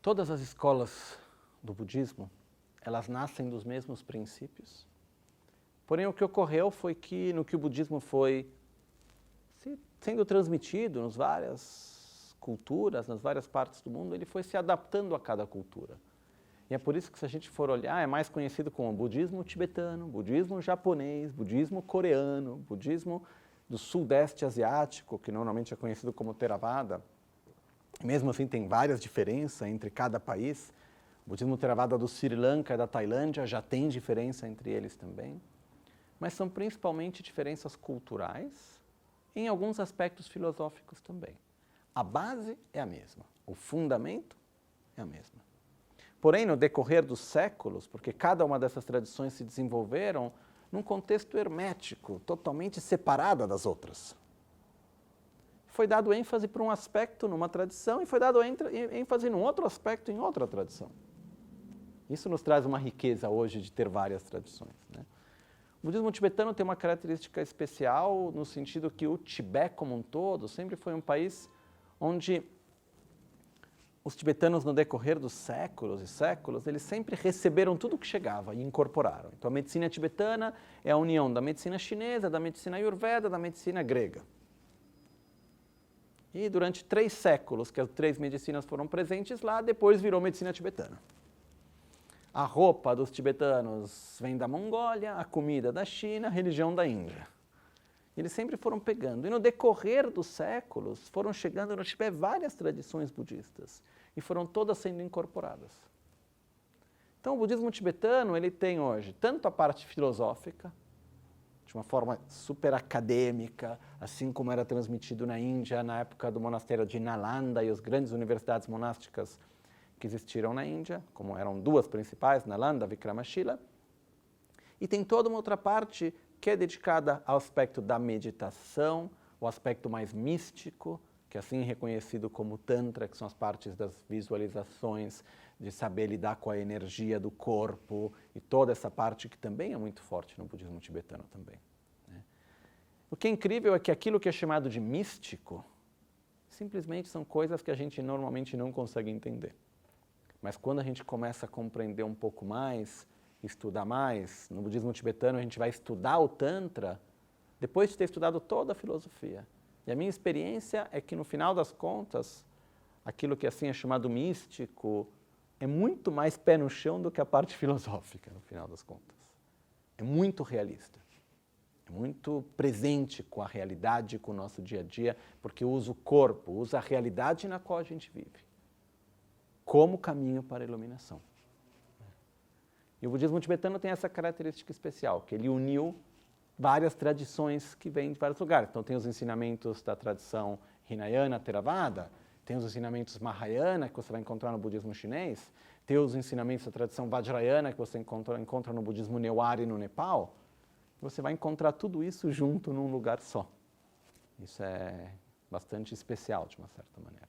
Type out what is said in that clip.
Todas as escolas do budismo, elas nascem dos mesmos princípios. Porém, o que ocorreu foi que, no que o budismo foi sendo transmitido nas várias culturas, nas várias partes do mundo, ele foi se adaptando a cada cultura. E é por isso que, se a gente for olhar, é mais conhecido como budismo tibetano, budismo japonês, budismo coreano, budismo do sudeste asiático, que normalmente é conhecido como Theravada. Mesmo assim, tem várias diferenças entre cada país. O budismo Theravada do Sri Lanka e da Tailândia já tem diferença entre eles também. Mas são principalmente diferenças culturais, em alguns aspectos filosóficos também. A base é a mesma, o fundamento é a mesma. Porém, no decorrer dos séculos, porque cada uma dessas tradições se desenvolveram num contexto hermético, totalmente separada das outras. Foi dado ênfase para um aspecto numa tradição e foi dado ênfase num outro aspecto em outra tradição. Isso nos traz uma riqueza hoje de ter várias tradições, né? O budismo tibetano tem uma característica especial no sentido que o Tibete como um todo sempre foi um país onde os tibetanos, no decorrer dos séculos e séculos, eles sempre receberam tudo o que chegava e incorporaram. Então a medicina tibetana é a união da medicina chinesa, da medicina ayurveda, da medicina grega. E durante 3 séculos que as 3 medicinas foram presentes lá, depois virou medicina tibetana. A roupa dos tibetanos vem da Mongólia, a comida da China, a religião da Índia. Eles sempre foram pegando. E no decorrer dos séculos, foram chegando no Tibete várias tradições budistas. E foram todas sendo incorporadas. Então o budismo tibetano, ele tem hoje tanto a parte filosófica, de uma forma super acadêmica, assim como era transmitido na Índia, na época do monastério de Nalanda e as grandes universidades monásticas que existiram na Índia, como eram 2 principais, Nalanda e Vikramashila. E tem toda uma outra parte que é dedicada ao aspecto da meditação, o aspecto mais místico, que é assim reconhecido como Tantra, que são as partes das visualizações, de saber lidar com a energia do corpo, e toda essa parte que também é muito forte no budismo tibetano também, né? O que é incrível é que aquilo que é chamado de místico, simplesmente são coisas que a gente normalmente não consegue entender. Mas quando a gente começa a compreender um pouco mais, estudar mais, no budismo tibetano a gente vai estudar o Tantra, depois de ter estudado toda a filosofia. E a minha experiência é que, no final das contas, aquilo que assim é chamado místico é muito mais pé no chão do que a parte filosófica, no final das contas. É muito realista, é muito presente com a realidade, com o nosso dia a dia, porque usa o corpo, usa a realidade na qual a gente vive, como caminho para a iluminação. E o budismo tibetano tem essa característica especial, que ele uniu várias tradições que vêm de vários lugares. Então tem os ensinamentos da tradição Hinayana, Theravada, tem os ensinamentos Mahayana, que você vai encontrar no budismo chinês, tem os ensinamentos da tradição Vajrayana, que você encontra no budismo Newari, no Nepal. Você vai encontrar tudo isso junto num lugar só. Isso é bastante especial, de uma certa maneira.